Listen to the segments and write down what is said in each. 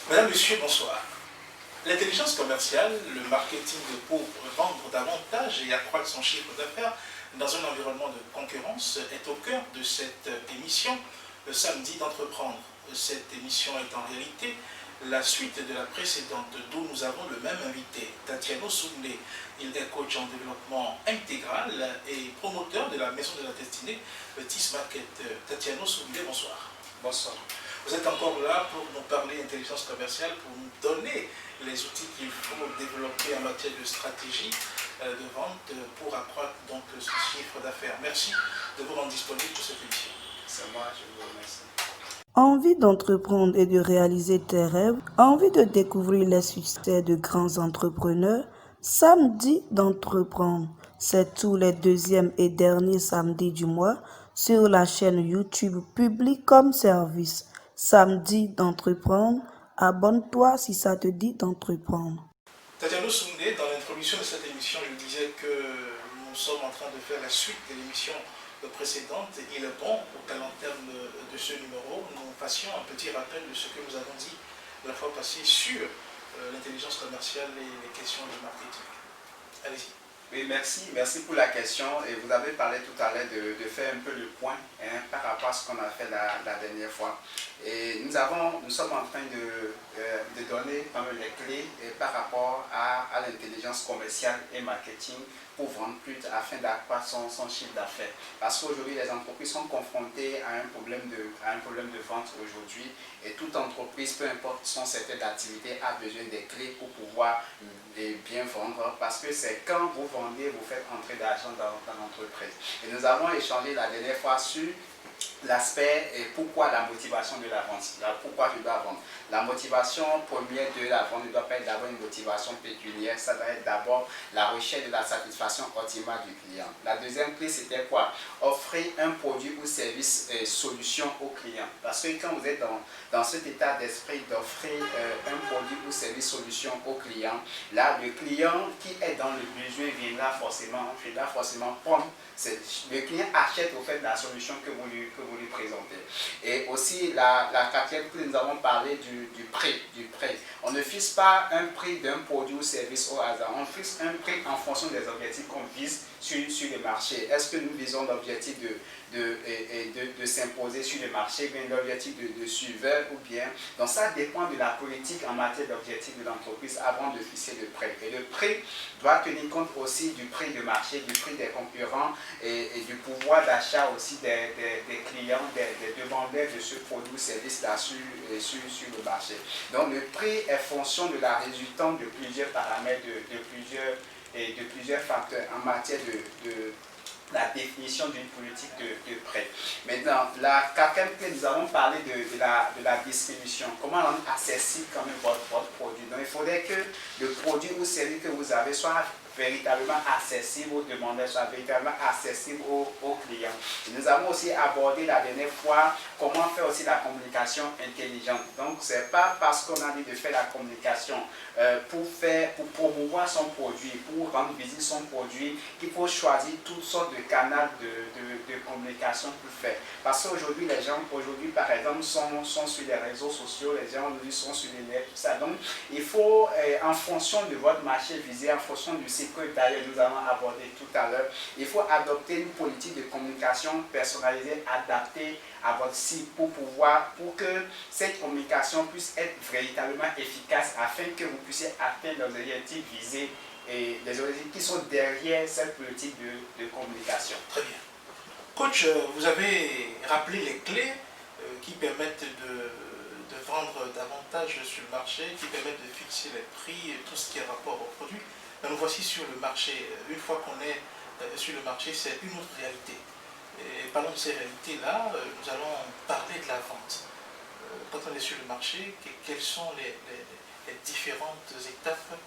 Mesdames, Messieurs, bonsoir. L'intelligence commerciale, le marketing pour vendre davantage et accroître son chiffre d'affaires dans un environnement de concurrence est au cœur de cette émission, le samedi d'entreprendre. Cette émission est en réalité la suite de la précédente, d'où nous avons le même invité, Tatiano Soumlé. Il est coach en développement intégral et promoteur de la Maison de la Destinée, le TIS Market. Tatiano Soumlé, bonsoir. Bonsoir. Vous êtes encore là pour nous parler d'intelligence commerciale, pour nous donner les outils qu'il faut développer en matière de stratégie de vente pour accroître donc son chiffre d'affaires. Merci de vous rendre disponible pour cette émission. C'est moi, je vous remercie. Envie d'entreprendre et de réaliser tes rêves, envie de découvrir les succès de grands entrepreneurs, samedi d'entreprendre, c'est tous les deuxièmes et derniers samedis du mois sur la chaîne YouTube Public comme service. Samedi d'entreprendre, abonne-toi si ça te dit d'entreprendre. Tatiano Soumlé, dans l'introduction de cette émission, je disais que nous sommes en train de faire la suite de l'émission précédente. Il est bon, au talent terme de ce numéro, nous fassions un petit rappel de ce que nous avons dit la fois passée sur l'intelligence commerciale et les questions de marketing. Allez-y. Oui, merci pour la question. Et vous avez parlé tout à l'heure de faire un peu le point par rapport à ce qu'on a fait la dernière fois. Et nous sommes en train de donner quand même les clés par rapport à l'intelligence commerciale et marketing pour vendre plus afin d'accroître son chiffre d'affaires. Parce qu'aujourd'hui, les entreprises sont confrontées à un problème de vente aujourd'hui. Et toute entreprise, peu importe son secteur d'activité, a besoin des clés pour pouvoir bien vendre. Parce que c'est quand vous vendez, vous faites entrer d'argent dans l'entreprise. Et nous avons échangé la dernière fois sur l'aspect et pourquoi la motivation de la vente, pourquoi je dois vendre. La motivation première de la vente ne doit pas être d'abord une motivation pécuniaire, ça doit être d'abord la recherche de la satisfaction optimale du client. La deuxième clé, c'était quoi? Offrir un produit ou service solution au client. Parce que quand vous êtes dans cet état d'esprit d'offrir un produit ou service solution au client, là, le client qui est dans le besoin viendra forcément prendre. Le client achète au fait la solution que vous lui présentez. Et aussi, la quatrième clé, nous avons parlé du prix. On ne fixe pas un prix d'un produit ou service au hasard. On fixe un prix en fonction des objectifs qu'on vise sur le marché. Est-ce que nous visons l'objectif de s'imposer sur le marché, bien l'objectif de suiveur ou bien. Donc ça dépend de la politique en matière d'objectif de l'entreprise avant de fixer le prix. Et le prix doit tenir compte aussi du prix de marché, du prix des concurrents et du pouvoir d'achat aussi des clients, des demandeurs de ce produit ou service-là sur le marché. Donc le prix est fonction de la résultante de plusieurs paramètres, de plusieurs facteurs en matière de la définition d'une politique de prix. Maintenant, la quatrième clé, nous avons parlé de la distribution. Comment rendre accessible quand même votre produit. Donc, il faudrait que le produit ou service que vous avez soit véritablement accessible aux demandeurs, soit véritablement accessible aux clients. Et nous avons aussi abordé la dernière fois comment faire aussi la communication intelligente. Donc, ce n'est pas parce qu'on a dit de faire la communication pour promouvoir son produit, pour rendre visible son produit, qu'il faut choisir toutes sortes de canaux de communication pour faire. Parce qu'aujourd'hui, les gens, par exemple, sont sur les réseaux sociaux, les gens aujourd'hui sont sur les net, tout ça. Donc, il faut, en fonction de votre marché visé, en fonction du site que d'ailleurs nous avons abordé tout à l'heure, il faut adopter une politique de communication personnalisée, adaptée à votre site pour que cette communication puisse être véritablement efficace afin que vous puissiez atteindre les objectifs visés et les objectifs qui sont derrière cette politique de communication. Très bien. Coach, vous avez rappelé les clés qui permettent de vendre davantage sur le marché, qui permettent de fixer les prix, tout ce qui est rapport au produit. Mais nous voici sur le marché. Une fois qu'on est sur le marché, c'est une autre réalité. Et parlons de ces réalités-là, nous allons parler de la vente. Quand on est sur le marché, quelles sont les différentes étapes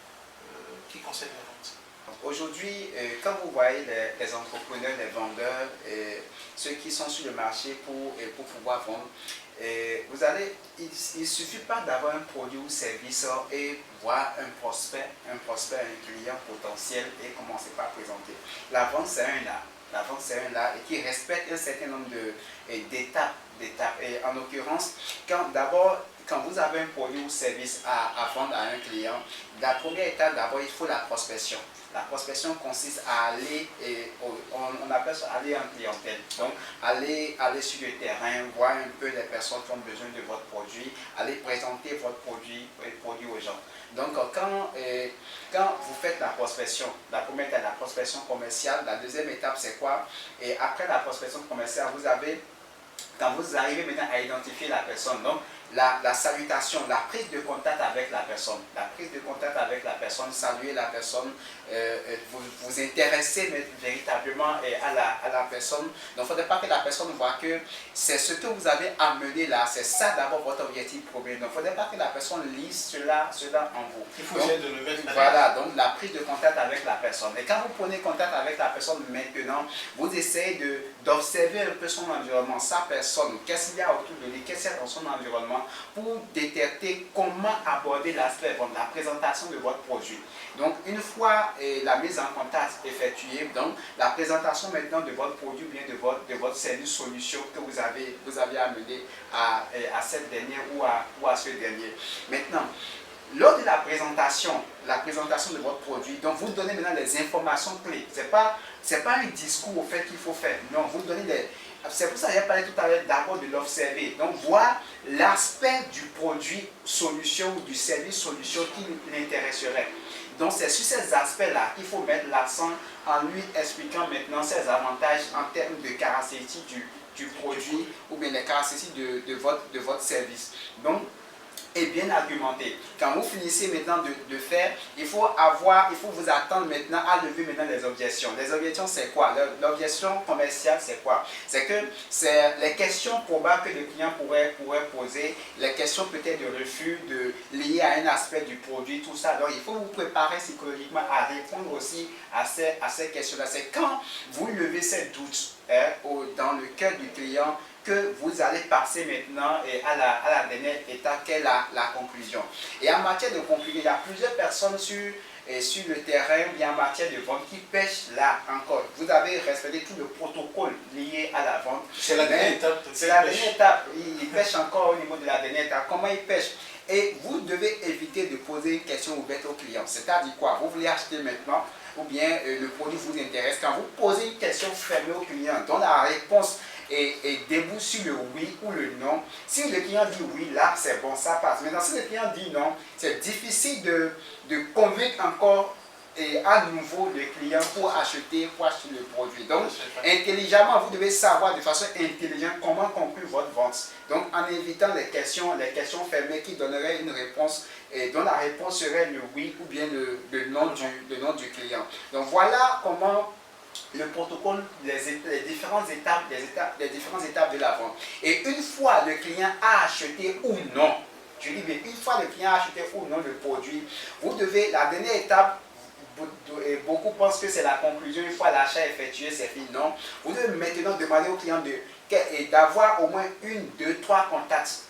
qui concernent la vente? Aujourd'hui, quand vous voyez les entrepreneurs, les vendeurs, ceux qui sont sur le marché pour pouvoir vendre, il ne suffit pas d'avoir un produit ou service et voir un prospect, un client potentiel et commencer par présenter. La vente, c'est un art. La vente, c'est un art et qui respecte un certain nombre d'étapes d'étapes. Et en l'occurrence, quand vous avez un produit ou service à vendre à un client, la première étape, d'abord, il faut la prospection. La prospection consiste à aller, on appelle ça aller en clientèle. Donc, aller sur le terrain, voir un peu les personnes qui ont besoin de votre produit, aller présenter votre produit aux gens. Donc, quand vous faites la prospection, la première étape, la prospection commerciale, la deuxième étape, c'est quoi? Et après la prospection commerciale, quand vous arrivez maintenant à identifier la personne, donc la salutation, la prise de contact avec la personne, saluer la personne, vous intéresser véritablement à la personne. Donc, il ne faudrait pas que la personne voit que c'est ce que vous avez amené là, c'est ça d'abord votre objectif premier. Donc, il ne faudrait pas que la personne lise cela en vous. Il faut essayer de le mettre à voilà, donc la prise de contact avec la personne. Et quand vous prenez contact avec la personne maintenant, vous essayez d'observer un peu son environnement, sa personne, qu'est-ce qu'il y a autour de lui, qu'est-ce qu'il y a dans son environnement, pour détecter comment aborder l'aspect, la présentation de votre produit. Donc, une fois la mise en contact effectuée, donc la présentation maintenant de votre produit, bien de votre service solution que vous avez amené à cette dernière ou à ce dernier. Maintenant, lors de la présentation de votre produit, donc vous donnez maintenant les informations clés. C'est pas un discours au fait qu'il faut faire. Non, vous donnez c'est pour ça que j'ai parlé tout à l'heure d'abord de l'observer. Donc, voir l'aspect du produit solution ou du service solution qui l'intéresserait. Donc, c'est sur ces aspects-là qu'il faut mettre l'accent en lui expliquant maintenant ses avantages en termes de caractéristiques du produit ou bien les caractéristiques de votre service. Donc, et bien argumenté. Quand vous finissez maintenant de faire, il faut vous attendre maintenant à lever maintenant les objections. Les objections, c'est quoi? L'objection commerciale, c'est quoi? C'est que c'est les questions probables que le client pourrait poser, les questions peut-être de refus, liées à un aspect du produit, tout ça. Donc, il faut vous préparer psychologiquement à répondre aussi à ces questions-là. C'est quand vous levez ces doutes dans le cœur du client, que vous allez passer maintenant à la dernière étape, qui est la conclusion. Et en matière de conclusion, il y a plusieurs personnes sur le terrain, bien en matière de vente, qui pêchent là encore. Vous avez respecté tout le protocole lié à la vente. C'est la dernière étape. C'est la dernière étape. Ils pêchent encore au niveau de la dernière étape. Comment ils pêchent? Et vous devez éviter de poser une question ouverte au client. C'est-à-dire quoi? Vous voulez acheter maintenant, ou bien le produit vous intéresse. Quand vous posez une question fermée au client, dont la réponse et débouche sur le oui ou le non. Si le client dit oui, là c'est bon, ça passe. Maintenant, si le client dit non, c'est difficile de convaincre encore à nouveau le client pour acheter le produit. Donc, intelligemment, vous devez savoir de façon intelligente comment conclure votre vente. Donc, en évitant les questions fermées qui donneraient une réponse et dont la réponse serait le oui ou bien le non du client. Donc, voilà comment le protocole, les différentes étapes de la vente. Et une fois le client a acheté ou non, je dis bien, une fois le client a acheté ou non le produit, vous devez, la dernière étape, beaucoup pensent que c'est la conclusion, une fois l'achat effectué, c'est fini. Non, vous devez maintenant demander au client d'avoir au moins 1, 2, 3 contacts.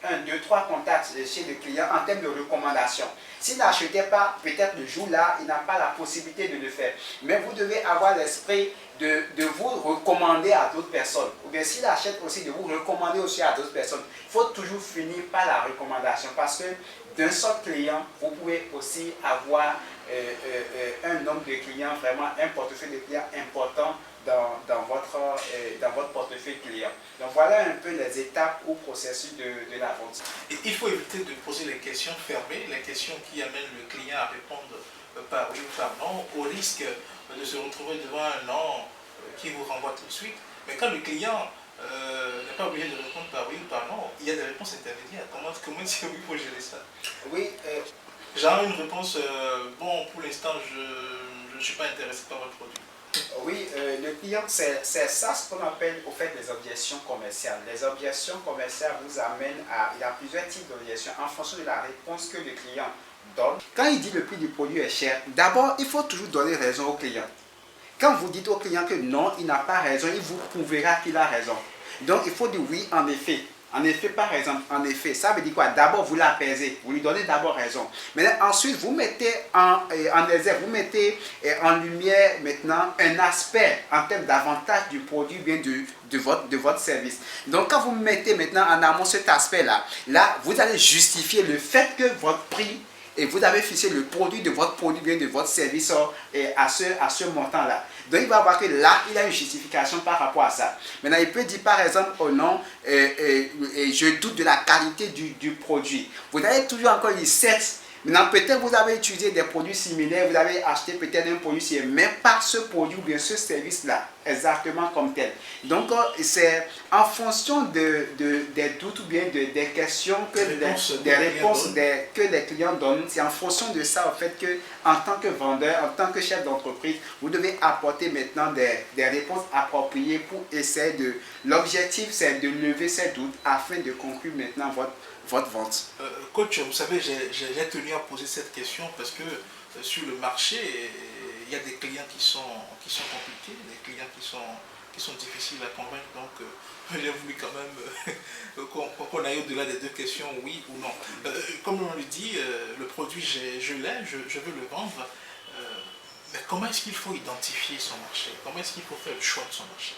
1, 2, 3 contacts chez le client en termes de recommandation. S'il n'achetait pas, peut-être le jour-là, il n'a pas la possibilité de le faire. Mais vous devez avoir l'esprit de vous recommander à d'autres personnes. Ou bien s'il achète aussi, de vous recommander aussi à d'autres personnes. Il faut toujours finir par la recommandation parce que d'un seul client, vous pouvez aussi avoir un nombre de clients, vraiment un portefeuille de clients important dans votre portefeuille client. Donc voilà un peu les étapes ou processus de la vente. Et il faut éviter de poser les questions fermées, les questions qui amènent le client à répondre par oui ou par non, au risque de se retrouver devant un non qui vous renvoie tout de suite. Mais quand le client n'est pas obligé de répondre par oui ou par non, il y a des réponses intermédiaires. Comment est-ce qu'il faut gérer ça? Oui. Genre une réponse, bon, pour l'instant, je ne suis pas intéressé par votre produit. Oui, le client, c'est ça ce qu'on appelle au fait des objections commerciales. Les objections commerciales vous amènent il y a plusieurs types d'objections en fonction de la réponse que le client donne. Quand il dit le prix du produit est cher, d'abord, il faut toujours donner raison au client. Quand vous dites au client que non, il n'a pas raison, il vous prouvera qu'il a raison. Donc, il faut dire oui, en effet. En effet, par exemple, en effet, ça veut dire quoi? D'abord, vous l'apaisez, vous lui donnez d'abord raison. Maintenant, ensuite, vous mettez en exergue, vous mettez en lumière maintenant un aspect en termes d'avantage du produit, bien de votre service. Donc, quand vous mettez maintenant en amont cet aspect-là, là, vous allez justifier le fait que votre prix et vous avez fixé le produit de votre produit, bien de votre service à ce montant-là. Donc, il va voir que là, il a une justification par rapport à ça. Maintenant, il peut dire par exemple, oh non, je doute de la qualité du produit. Vous avez toujours encore une certes. Maintenant, peut-être vous avez utilisé des produits similaires, vous avez acheté peut-être un produit similaire, mais pas ce produit ou bien ce service-là, exactement comme tel. Donc, c'est en fonction des doutes ou bien des questions, des réponses que les clients donnent, c'est en fonction de ça, en fait, que en tant que vendeur, en tant que chef d'entreprise, vous devez apporter maintenant des réponses appropriées pour essayer de... L'objectif, c'est de lever ces doutes afin de conclure maintenant votre vente. Coach, vous savez, j'ai tenu à poser cette question parce que sur le marché, il y a des clients qui sont compliqués, des clients qui sont difficiles à convaincre. Donc, j'ai voulu quand même qu'on aille au-delà des deux questions, oui ou non. Comme on le dit, le produit, je l'ai, je veux le vendre. Mais comment est-ce qu'il faut identifier son marché? Comment est-ce qu'il faut faire le choix de son marché?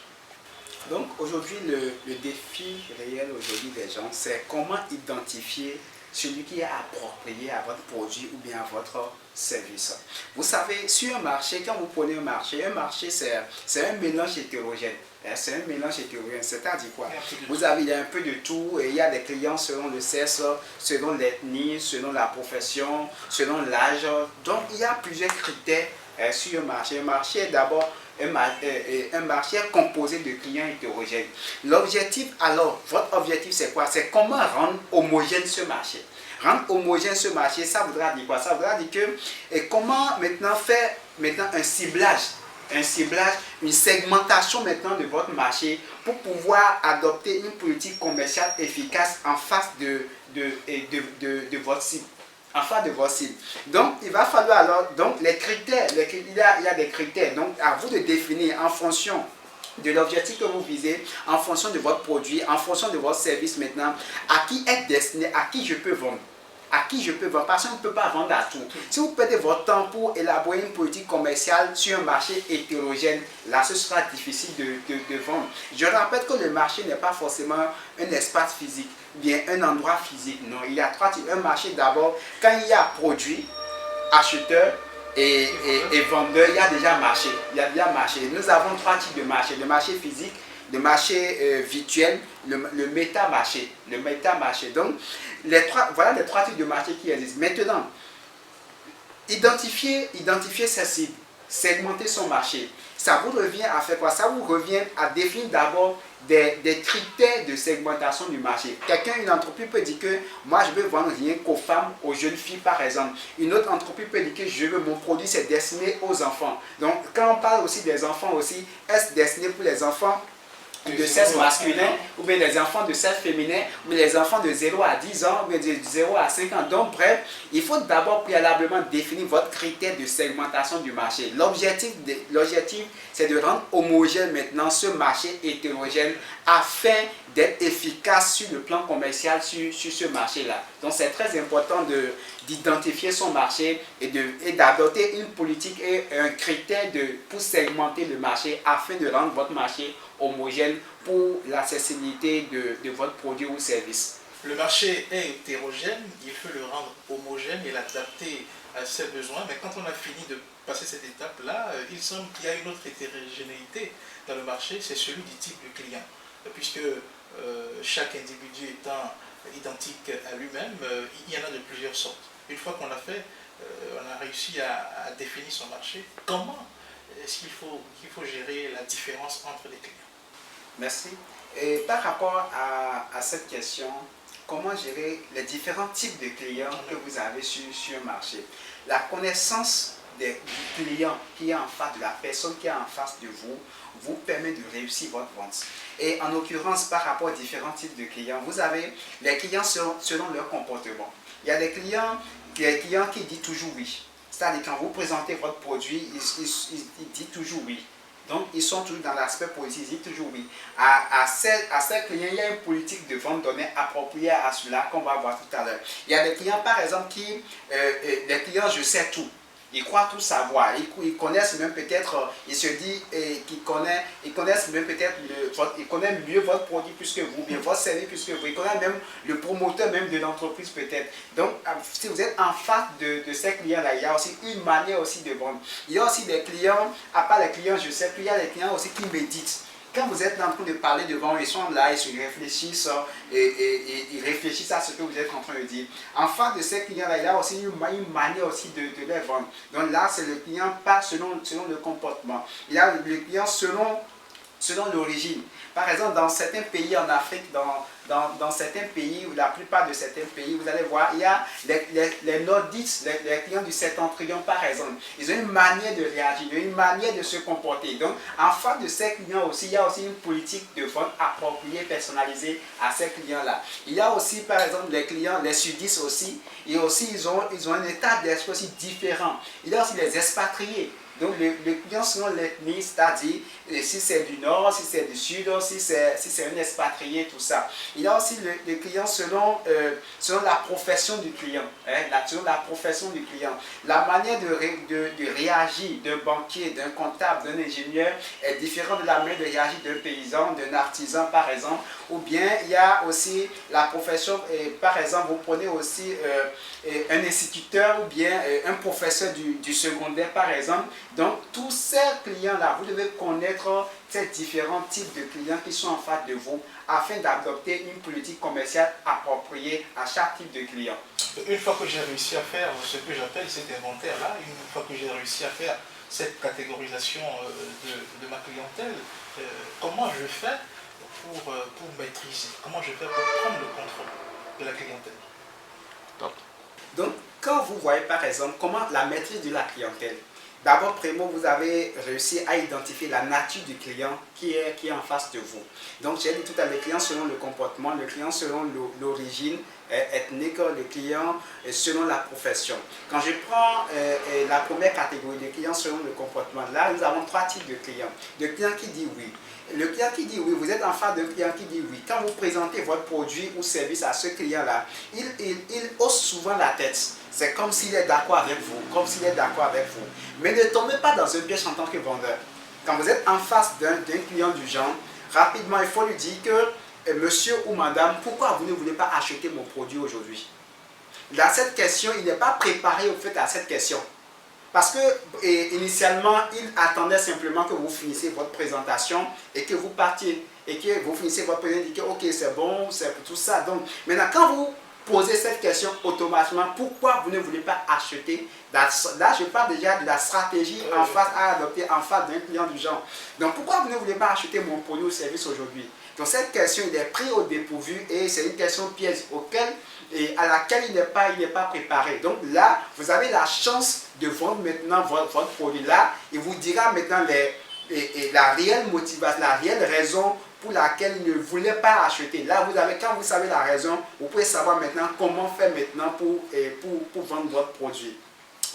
Donc aujourd'hui, le défi réel aujourd'hui des gens, c'est comment identifier celui qui est approprié à votre produit ou bien à votre service. Vous savez, sur un marché, quand vous prenez un marché c'est un mélange hétérogène. C'est un mélange hétérogène, c'est-à-dire quoi? Vous avez il y a un peu de tout et il y a des clients selon le sexe, selon l'ethnie, selon la profession, selon l'âge. Donc il y a plusieurs critères sur un marché. Un marché est d'abord un marché composé de clients hétérogènes. L'objectif alors, votre objectif c'est quoi? C'est comment rendre homogène ce marché. Rendre homogène ce marché, ça voudra dire quoi? Ça voudra dire que comment maintenant faire un ciblage, une segmentation maintenant de votre marché pour pouvoir adopter une politique commerciale efficace en face de votre cible. En face de votre cible. Donc, il va falloir alors, donc les critères, il y a des critères, donc à vous de définir en fonction de l'objectif que vous visez, en fonction de votre produit, en fonction de votre service maintenant, à qui est destiné, à qui je peux vendre. À qui je peux vendre, parce qu'on ne peut pas vendre à tout. Si vous perdez votre temps pour élaborer une politique commerciale sur un marché hétérogène, là ce sera difficile de vendre. Je rappelle que le marché n'est pas forcément un espace physique, bien un endroit physique. Non, il y a trois types. Un marché d'abord, quand il y a produit, acheteur et vendeur, il y a déjà marché. Il y a déjà marché. Nous avons trois types de marché. Le marché physique, le marché virtuel, le méta-marché. Le méta-marché. Donc, voilà les trois types de marché qui existent. Maintenant, identifier ses cibles, segmenter son marché. Ça vous revient à faire quoi? Ça vous revient à définir d'abord des critères de segmentation du marché. Une entreprise peut dire que moi je veux vendre rien qu'aux femmes, aux jeunes filles par exemple. Une autre entreprise peut dire que mon produit c'est destiné aux enfants. Donc quand on parle aussi des enfants aussi, est-ce destiné pour les enfants de sexe masculin ou bien les enfants de sexe féminin ou bien les enfants de 0 à 10 ans ou bien de 0 à 5 ans. Donc bref, il faut d'abord préalablement définir votre critère de segmentation du marché. L'objectif c'est de rendre homogène maintenant ce marché hétérogène afin d'être efficace sur le plan commercial sur ce marché-là. Donc c'est très important d'identifier son marché et d'adopter une politique et un critère pour segmenter le marché afin de rendre votre marché homogène pour l'accessibilité de votre produit ou service. Le marché est hétérogène, il faut le rendre homogène et l'adapter à ses besoins, mais quand on a fini de passer cette étape-là, il semble qu'il y a une autre hétérogénéité dans le marché, c'est celui du type de client, puisque chaque individu étant identique à lui-même, il y en a de plusieurs sortes. Une fois qu'on l'a fait, on a réussi à définir son marché. Comment est-ce qu'il faut gérer la différence entre les clients? Merci. Et par rapport à cette question, comment gérer les différents types de clients que vous avez sur un marché? La connaissance du client qui est en face, de la personne qui est en face de vous permet de réussir votre vente. Et en l'occurrence, par rapport aux différents types de clients, vous avez les clients selon leur comportement. Il y a des clients qui disent toujours oui. C'est-à-dire quand vous présentez votre produit, il dit toujours oui. Donc, ils sont toujours dans l'aspect positif, ils disent toujours oui. À ces clients, il y a une politique de vente donnée appropriée à cela qu'on va voir tout à l'heure. Il y a des clients, par exemple, des clients, je sais tout. Ils croient tout savoir, ils connaissent même peut-être, ils se disent ils connaissent même peut-être, ils connaissent mieux votre produit plus que vous, bien votre service plus que vous, ils connaissent même le promoteur même de l'entreprise peut-être. Donc, si vous êtes en face de ces clients-là, il y a aussi une manière aussi de vendre. Il y a aussi des clients, à part les clients, je sais qu'il y a des clients aussi qui méditent. Quand vous êtes en train de parler devant, ils sont là, ils réfléchissent et ils réfléchissent à ce que vous êtes en train de dire. En face de ces clients-là, il y a aussi une manière aussi de les vendre. Donc là, c'est le client pas selon le comportement. Il y a le client selon l'origine. Par exemple, dans certains pays en Afrique, dans certains pays, ou la plupart de certains pays, vous allez voir, il y a les nordistes, les clients du septentrion par exemple. Ils ont une manière de réagir, une manière de se comporter. Donc, en face de ces clients aussi, il y a aussi une politique de vente appropriée, personnalisée à ces clients-là. Il y a aussi, par exemple, les clients, les sudistes aussi, et aussi ils ont un état d'esprit aussi différent. Il y a aussi les expatriés. Donc, les clients selon l'ethnie, c'est-à-dire si c'est du nord, si c'est du sud, si c'est un expatrié, tout ça. Il y a aussi les clients selon la profession du client. Selon la profession du client. La manière de réagir d'un banquier, d'un comptable, d'un ingénieur est différente de la manière de réagir d'un paysan, d'un artisan, par exemple. Ou bien, il y a aussi la profession, par exemple, vous prenez aussi un instituteur ou bien un professeur du secondaire, par exemple. Donc, tous ces clients-là, vous devez connaître ces différents types de clients qui sont en face de vous afin d'adopter une politique commerciale appropriée à chaque type de client. Une fois que j'ai réussi à faire ce que j'appelle cet inventaire-là, une fois que j'ai réussi à faire cette catégorisation de ma clientèle, comment je fais pour maîtriser, comment je fais pour prendre le contrôle de la clientèle? Donc, quand vous voyez par exemple comment la maîtrise de la clientèle, d'abord, Primo, vous avez réussi à identifier la nature du client qui est en face de vous. Donc, j'ai dit tout à l'heure, le client selon le comportement, le client selon l'origine ethnique, le client selon la profession. Quand je prends la première catégorie de clients selon le comportement, là, nous avons trois types de clients. Le client qui dit oui. Le client qui dit oui, vous êtes en face d'un client qui dit oui. Quand vous présentez votre produit ou service à ce client-là, il hausse souvent la tête. C'est comme s'il est d'accord avec vous, Mais ne tombez pas dans un piège en tant que vendeur. Quand vous êtes en face d'un client du genre, rapidement, il faut lui dire que monsieur ou madame, pourquoi vous ne voulez pas acheter mon produit aujourd'hui? Là, cette question, il n'est pas préparé au fait à cette question. Parce que initialement, il attendait simplement que vous finissiez votre présentation et que vous partiez. Et que vous finissez votre présentation et que ok, c'est bon, c'est tout ça. Donc, maintenant, quand vous posez cette question automatiquement, pourquoi vous ne voulez pas acheter? Là, je parle déjà de la stratégie en face à adopter en face d'un client du genre. Donc, pourquoi vous ne voulez pas acheter mon produit ou service aujourd'hui? Donc, cette question, il est pris au dépourvu et c'est une question piège à laquelle il n'est pas préparé. Donc là, vous avez la chance de vendre maintenant votre produit là. Il vous dira maintenant la réelle motivation, la réelle raison pour laquelle il ne voulait pas acheter. Là, quand vous savez la raison, vous pouvez savoir maintenant comment faire maintenant pour vendre votre produit.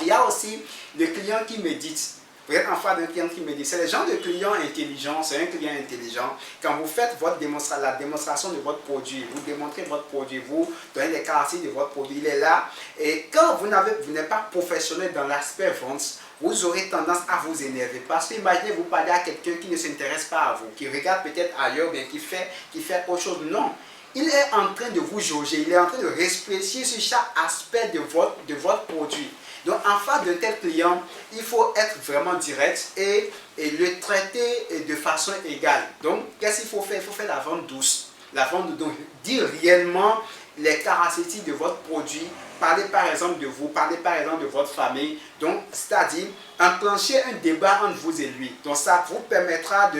Il y a aussi le client qui médite. Vous êtes en face d'un client qui médite. C'est le genre de client intelligent, c'est un client intelligent. Quand vous faites la démonstration de votre produit, vous démontrez votre produit, vous donnez les caractéristiques de votre produit, il est là. Et quand vous n'êtes pas professionnel dans l'aspect vente, vous aurez tendance à vous énerver. Parce que imaginez, vous parlez à quelqu'un qui ne s'intéresse pas à vous, qui regarde peut-être ailleurs, bien qui fait autre chose. Non. Il est en train de vous jauger, il est en train de réfléchir sur chaque aspect de votre produit. Donc, en face d'un tel client, il faut être vraiment direct et le traiter de façon égale. Donc, qu'est-ce qu'il faut faire? Il faut faire la vente douce. La vente douce, dire réellement les caractéristiques de votre produit. Parler par exemple de vous, parler par exemple de votre famille. Donc, c'est-à-dire enclencher un débat entre vous et lui. Donc, ça vous permettra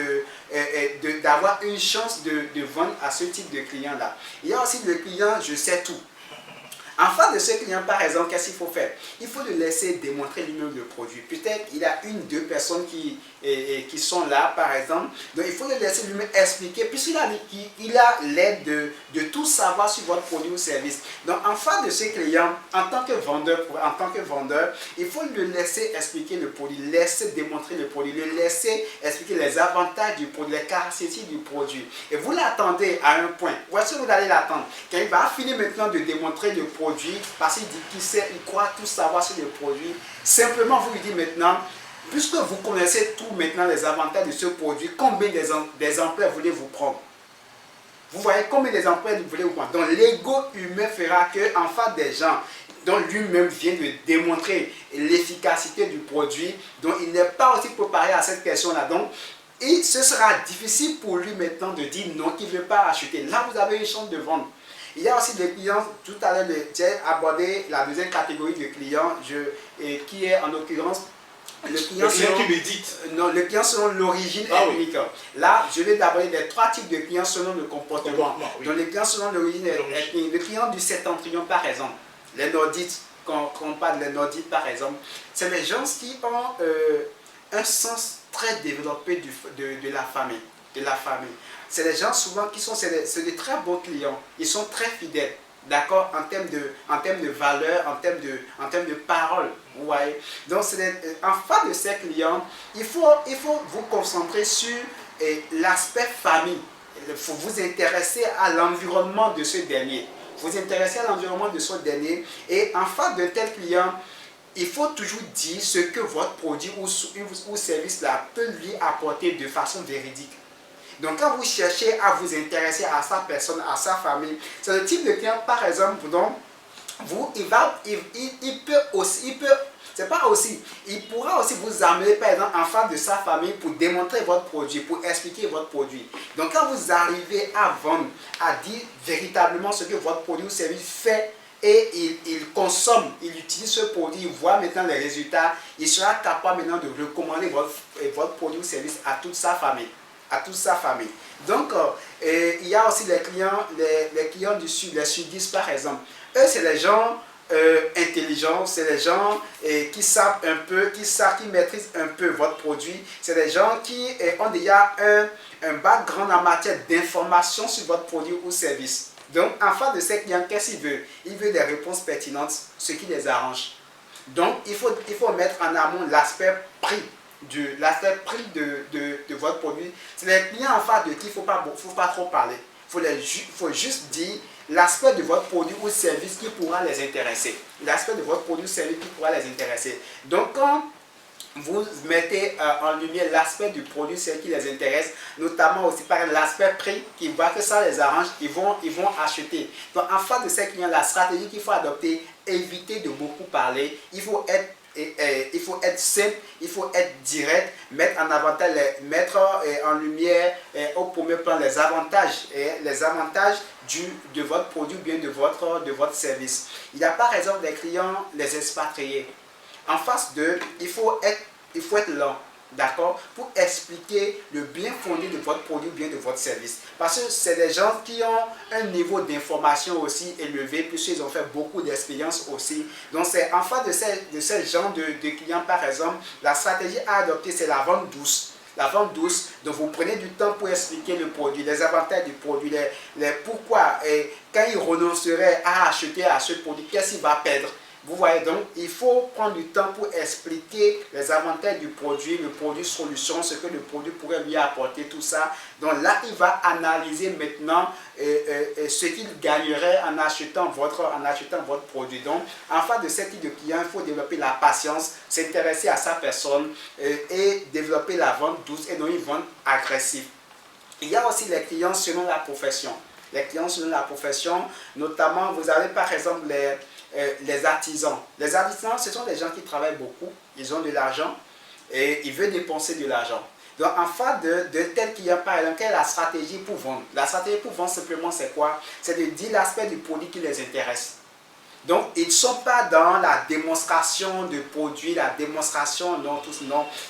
d'avoir une chance de vendre à ce type de client-là. Il y a aussi le client, je sais tout. En face de ce client, par exemple, qu'est-ce qu'il faut faire? Il faut le laisser démontrer lui-même le produit. Peut-être il y a une, deux personnes qui sont là, par exemple. Donc, il faut le laisser lui-même expliquer, puisqu'il a l'aide de tout savoir sur votre produit ou service. Donc, en face de ce client, en tant que vendeur, il faut le laisser expliquer le produit, laisser démontrer le produit, le laisser expliquer les avantages du produit, les caractéristiques du produit. Et vous l'attendez à un point. Voici où vous allez l'attendre. Quand il va finir maintenant de démontrer le produit, parce qu'il dit qu'il sait, il croit tout savoir sur le produit, simplement vous lui dites maintenant, puisque vous connaissez tout maintenant les avantages de ce produit, combien des emplois voulez-vous prendre? Vous voyez combien des emplois voulez-vous prendre? Donc l'ego humain fera qu'en face des gens dont lui-même vient de démontrer l'efficacité du produit, donc il n'est pas aussi préparé à cette question-là. Donc ce sera difficile pour lui maintenant de dire non, qu'il ne veut pas acheter. Là, vous avez une chance de vendre. Il y a aussi des clients, tout à l'heure, j'ai abordé la deuxième catégorie de clients, qui est en l'occurrence le client qui médite. Non, le client selon l'origine ethnique. Oui. Là, je vais aborder les trois types de clients selon le comportement. Oui. Donc, les clients selon l'origine ethnique. Le client du septentrion, par exemple, les nordiques, quand on parle des nordiques, par exemple, c'est les gens qui ont un sens très développé de la famille. C'est les gens souvent qui sont c'est des très bons clients. Ils sont très fidèles, d'accord, en termes de valeur, en termes de parole. Vous voyez. Donc, en face de ces clients, il faut vous concentrer sur l'aspect famille. Il faut vous intéresser à l'environnement de ce dernier. Et en face de tel client, il faut toujours dire ce que votre produit ou service là peut lui apporter de façon véridique. Donc, quand vous cherchez à vous intéresser à sa personne, à sa famille, c'est le type de client, par exemple, dont il pourra aussi vous amener, par exemple, en face de sa famille pour démontrer votre produit, pour expliquer votre produit. Donc, quand vous arrivez à vendre, à dire véritablement ce que votre produit ou service fait, et il consomme, il utilise ce produit, il voit maintenant les résultats, il sera capable maintenant de recommander votre produit ou service à toute sa famille. Donc, il y a aussi les clients du Sud, les sudistes par exemple. Eux, c'est les gens intelligents, c'est les gens qui savent un peu, qui maîtrisent un peu votre produit. C'est les gens qui ont déjà un background en matière d'information sur votre produit ou service. Donc, en face de ces clients, qu'est-ce qu'il veut? Il veut des réponses pertinentes, ce qui les arrange. Donc, il faut mettre en amont l'aspect prix. De votre produit. C'est les clients en face de qui il ne faut pas trop parler. Il faut juste dire l'aspect de votre produit ou service qui pourra les intéresser. Donc, quand vous mettez en lumière l'aspect du produit, ce qui les intéresse, notamment aussi par l'aspect prix, qui voit que ça les arrange, ils vont acheter. Donc, en face de ces clients, la stratégie qu'il faut adopter, éviter de beaucoup parler. Il faut être simple, il faut être direct, mettre en lumière au premier plan les avantages de votre produit ou bien de votre service. Il y a par exemple des clients, les expatriés. En face d'eux, il faut être lent, d'accord, pour expliquer le bien fondé de votre produit ou bien de votre service. Parce que c'est des gens qui ont un niveau d'information aussi élevé, puisqu'ils ont fait beaucoup d'expérience aussi. Donc, c'est en face de ces gens de clients, par exemple, la stratégie à adopter, c'est la vente douce. La vente douce, donc vous prenez du temps pour expliquer le produit, les avantages du produit, les pourquoi, et quand il renoncerait à acheter à ce produit, qu'est-ce qu'il va perdre. Vous voyez, donc il faut prendre du temps pour expliquer les avantages du produit, le produit solution, ce que le produit pourrait lui apporter, tout ça. Donc là, il va analyser maintenant ce qu'il gagnerait en achetant votre produit. Donc, en face de ce type de client, il faut développer la patience, s'intéresser à sa personne et développer la vente douce et non une vente agressive. Il y a aussi les clients selon la profession. Les clients selon la profession, notamment, vous avez par exemple les artisans. Les artisans, ce sont des gens qui travaillent beaucoup, ils ont de l'argent et ils veulent dépenser de l'argent. Donc, en face de tel client, par exemple, quelle est la stratégie pour vendre? La stratégie pour vendre, simplement, c'est quoi? C'est de dire l'aspect du produit qui les intéresse. Donc, ils ne sont pas dans la démonstration de produit, la démonstration, non.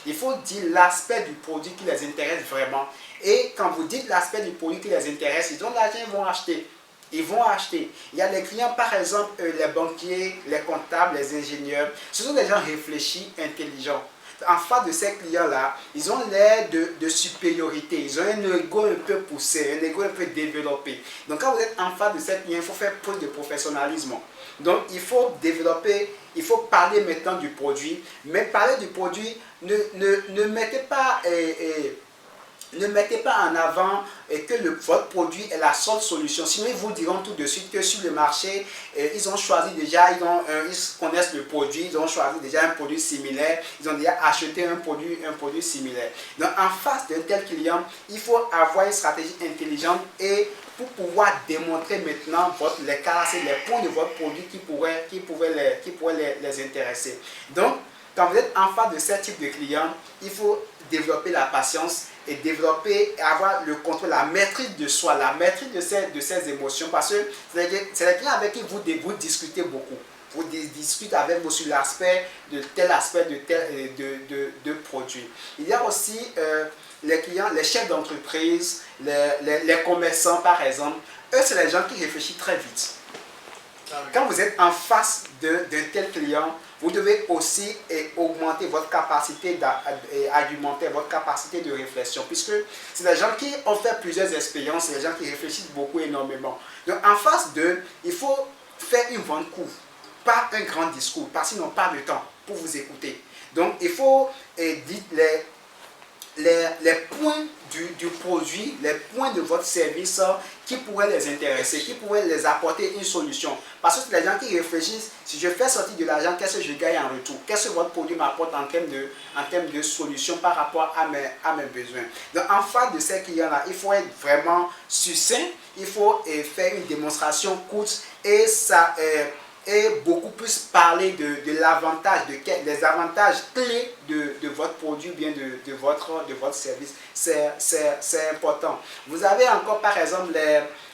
Il faut dire l'aspect du produit qui les intéresse vraiment. Et quand vous dites l'aspect du produit qui les intéresse, ils ont de l'argent, ils vont acheter. Ils vont acheter. Il y a les clients, par exemple, les banquiers, les comptables, les ingénieurs. Ce sont des gens réfléchis, intelligents. En face de ces clients-là, ils ont l'air de supériorité. Ils ont un ego un peu poussé, un ego un peu développé. Donc, quand vous êtes en face de ces clients, il faut faire preuve de professionnalisme. Donc, il faut développer, il faut parler maintenant du produit. Mais parler du produit, ne mettez pas... ne mettez pas en avant que votre produit est la seule solution. Sinon, ils vous diront tout de suite que sur le marché, ils ont choisi déjà, ils connaissent le produit, ils ont choisi déjà un produit similaire, ils ont déjà acheté un produit similaire. Donc, en face d'un tel client, il faut avoir une stratégie intelligente et pour pouvoir démontrer maintenant les caractéristiques, les points de votre produit qui pourraient les intéresser. Donc, quand vous êtes en face de ce type de client, il faut développer la patience et développer, avoir le contrôle, la maîtrise de soi, la maîtrise de ses émotions, parce que c'est les clients avec qui vous discutez beaucoup. Vous discutez avec vous sur l'aspect de tel aspect de produit. Il y a aussi les clients, les chefs d'entreprise, les commerçants par exemple. Eux, c'est les gens qui réfléchissent très vite. Quand vous êtes en face d'un tel client, vous devez aussi augmenter votre capacité d'argumenter, votre capacité de réflexion, puisque c'est des gens qui ont fait plusieurs expériences, c'est des gens qui réfléchissent beaucoup, énormément. Donc, en face d'eux, il faut faire une vente courte, pas un grand discours, parce qu'ils n'ont pas de temps pour vous écouter. Donc, il faut dire les points du produit, les points de votre service qui pourraient les intéresser, qui pourraient les apporter une solution. Parce que c'est les gens qui réfléchissent, si je fais sortir de l'argent, qu'est-ce que je gagne en retour? Qu'est-ce que votre produit m'apporte en termes de solution par rapport à mes besoins? Donc en face de ces clients-là, il faut être vraiment succinct, il faut faire une démonstration courte et ça... et beaucoup plus parler de l'avantage, des avantages clés de votre produit, bien de votre service. C'est important. Vous avez encore par exemple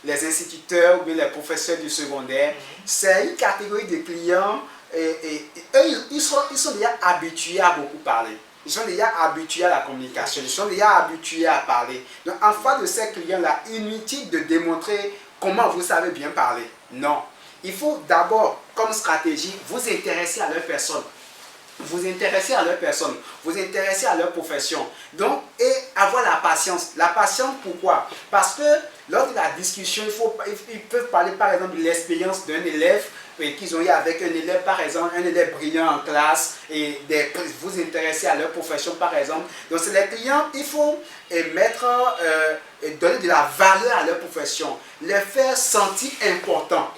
les instituteurs ou bien les professeurs du secondaire. C'est une catégorie de clients et eux, ils sont déjà habitués à beaucoup parler. Ils sont déjà habitués à la communication, ils sont déjà habitués à parler. Donc en face de ces clients-là, inutile de démontrer comment vous savez bien parler. Non. Il faut d'abord, comme stratégie, vous intéresser à leur personne. Vous intéresser à leur personne, vous intéresser à leur profession. Donc, et avoir la patience. La patience, pourquoi? Parce que lors de la discussion, ils peuvent parler par exemple de l'expérience d'un élève qu'ils ont eu avec un élève, par exemple, un élève brillant en classe, et vous intéresser à leur profession, par exemple. Donc, c'est les clients, il faut donner de la valeur à leur profession, les faire sentir importants,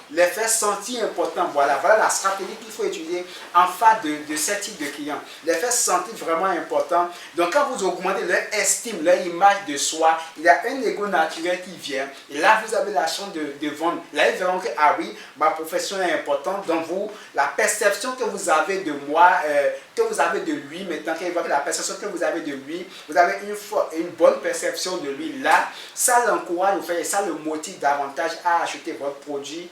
voilà la stratégie qu'il faut utiliser en face de ce type de clients, les faire sentir vraiment importants. Donc quand vous augmentez leur estime, leur image de soi, il y a un ego naturel qui vient, et là vous avez la chance de vendre. Là ils verront que, ah oui, ma profession est importante, donc vous, la perception que vous avez de moi, que vous avez de lui, maintenant qu'il voit que la perception que vous avez de lui, vous avez une bonne perception de lui, là, ça l'encourage, et ça le motive davantage à acheter votre produit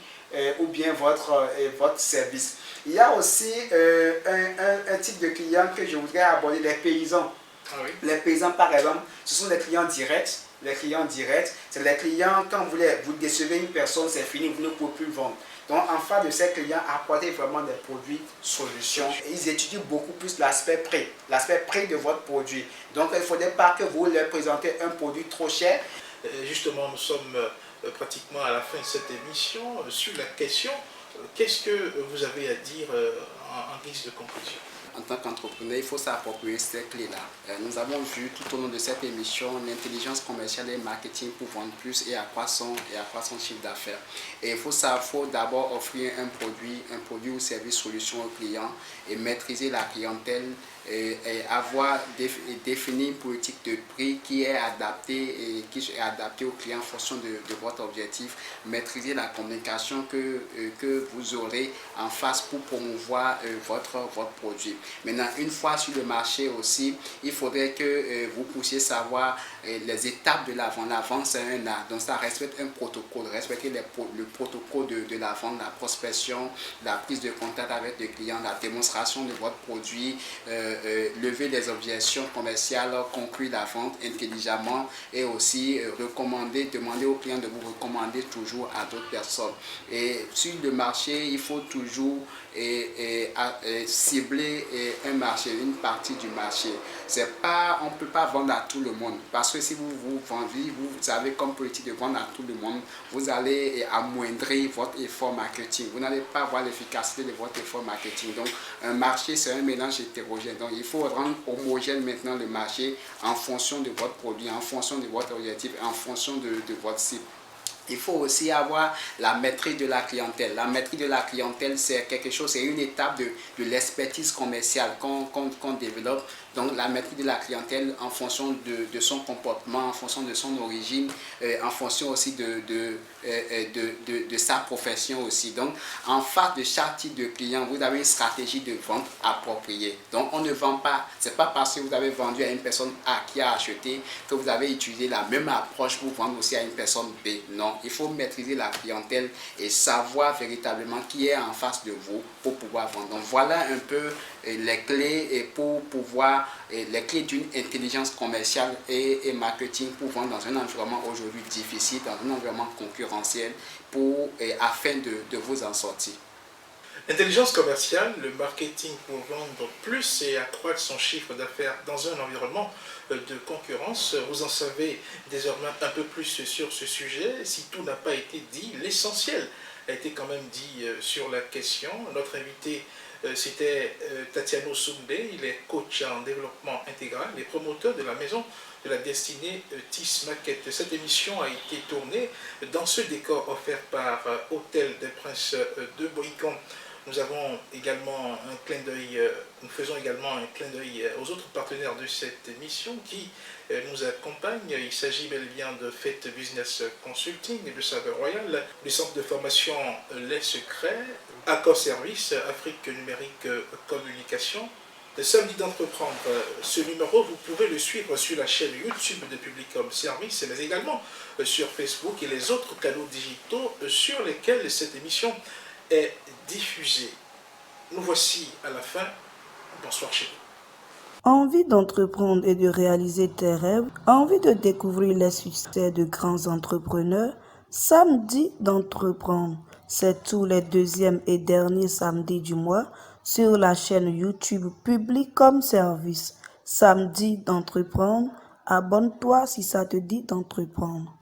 ou bien votre service. Il y a aussi un type de client que je voudrais aborder, les paysans. Ah oui. Les paysans, par exemple, ce sont des clients directs. Les clients directs, c'est les clients, quand vous décevez une personne, c'est fini, vous ne pouvez plus vendre. Donc, en face de ces clients, apportez vraiment des produits solutions. Et ils étudient beaucoup plus l'aspect prix de votre produit. Donc, il ne faudrait pas que vous leur présentez un produit trop cher. Justement, nous sommes pratiquement à la fin de cette émission. Sur la question, qu'est-ce que vous avez à dire en guise de conclusion? En tant qu'entrepreneur, il faut s'approprier ces clés-là. Nous avons vu tout au long de cette émission l'intelligence commerciale et marketing pour vendre plus et accroître son chiffre d'affaires. Et il faut d'abord offrir un produit ou service solution au client et maîtriser la clientèle et avoir défini une politique de prix qui est adaptée au client en fonction de votre objectif. Maîtriser la communication que vous aurez en face pour promouvoir votre produit. Maintenant, une fois sur le marché aussi, il faudrait que vous puissiez savoir les étapes de la vente. La vente, c'est un art. Donc, ça respecte un protocole. Respecter le protocole de la vente, la prospection, la prise de contact avec le client, la démonstration de votre produit, lever les objections commerciales, conclure la vente intelligemment et aussi demander aux clients de vous recommander toujours à d'autres personnes. Et sur le marché, il faut toujours cibler un marché, une partie du marché. On ne peut pas vendre à tout le monde, parce que si vous vendez, vous avez comme politique de vendre à tout le monde, vous allez amoindrir votre effort marketing. Vous n'allez pas voir l'efficacité de votre effort marketing. Donc, un marché, c'est un mélange hétérogène. Donc, il faut rendre homogène maintenant le marché en fonction de votre produit, en fonction de votre objectif, en fonction de votre cible. Il faut aussi avoir la maîtrise de la clientèle. La maîtrise de la clientèle, c'est quelque chose, c'est une étape de l'expertise commerciale qu'on développe. Donc, la maîtrise de la clientèle en fonction de son comportement, en fonction de son origine, en fonction aussi de sa profession aussi. Donc, en face de chaque type de client, vous avez une stratégie de vente appropriée. Donc, on ne vend pas, c'est pas parce que vous avez vendu à une personne A qui a acheté que vous avez utilisé la même approche pour vendre aussi à une personne B. Non, il faut maîtriser la clientèle et savoir véritablement qui est en face de vous pour pouvoir vendre. Donc, voilà un peu les clés pour pouvoir, les clés d'une intelligence commerciale et marketing pour vendre dans un environnement aujourd'hui difficile, dans un environnement concurrentiel afin de vous en sortir. L'intelligence commerciale, le marketing pour vendre plus et accroître son chiffre d'affaires dans un environnement de concurrence. Vous en savez désormais un peu plus sur ce sujet. Si tout n'a pas été dit, l'essentiel a été quand même dit sur la question. Notre invité, c'était Tatiano Soumbe. Il est coach en développement intégral et promoteur de la maison de la destinée TIS Maquette. Cette émission a été tournée dans ce décor offert par Hôtel des Princes de Boïcon. Nous avons également un clin d'œil, nous faisons également un clin d'œil aux autres partenaires de cette émission qui nous accompagnent. Il s'agit bel et bien de Fête Business Consulting et de Saveur Royal, du centre de formation Les Secrets, Accor Service, Afrique Numérique Communication. Le samedi d'entreprendre, ce numéro, vous pouvez le suivre sur la chaîne YouTube de Publicom Service, mais également sur Facebook et les autres canaux digitaux sur lesquels cette émission est diffusée. Nous voici à la fin. Bonsoir chez vous. Envie d'entreprendre et de réaliser tes rêves, envie de découvrir les succès de grands entrepreneurs, samedi d'entreprendre. C'est tous les deuxièmes et derniers samedis du mois sur la chaîne YouTube Publicom Service. Samedi d'entreprendre, abonne-toi si ça te dit d'entreprendre.